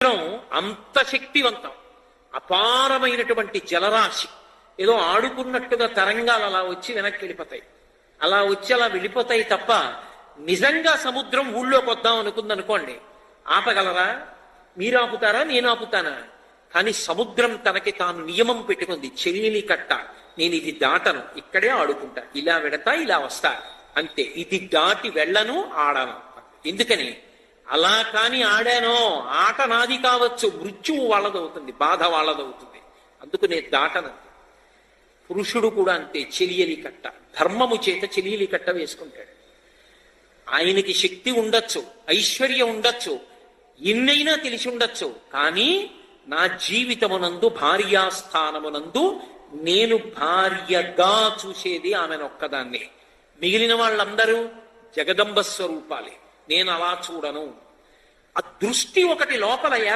సముద్రం అంత శక్తివంతం, అపారమైనటువంటి జలరాశి. ఏదో ఆడుకున్నట్టుగా తరంగాలు అలా వచ్చి వెనక్కి వెళ్ళిపోతాయి, అలా వచ్చి అలా వెళ్ళిపోతాయి తప్ప నిజంగా సముద్రం ఊళ్ళోకి వద్దాం అనుకుందనుకోండి, ఆపగలరా? మీరు ఆపుతారా? నేను ఆపుతానా? కానీ సముద్రం తనకి తాను నియమం పెట్టుకుంది, చెల్లిని కట్ట, నేను ఇది దాటను, ఇక్కడే ఆడుకుంటా, ఇలా వెడతా ఇలా వస్తా, అంతే, ఇది దాటి వెళ్ళను, ఆడను. ఎందుకని? అలా కాని ఆడానో ఆట నాది కావచ్చు, మృత్యువు వాళ్ళదవుతుంది, బాధ వాళ్ళదవుతుంది, అందుకు నేను దాటను. పురుషుడు కూడా అంతే, చెలియలి కట్ట, ధర్మము చేత చెలియలి కట్ట వేసుకుంటాడు. ఆయనకి శక్తి ఉండొచ్చు, ఐశ్వర్యం ఉండొచ్చు, ఎన్నైనా తెలిసి ఉండొచ్చు, కానీ నా జీవితమునందు భార్యాస్థానమునందు నేను భార్యగా చూసేది ఆమెనొక్కదాన్నే. మిగిలిన వాళ్ళందరూ జగదంబ స్వరూపాలే, నేను అలా చూడను. ఆ దృష్టి ఒకటి లోపల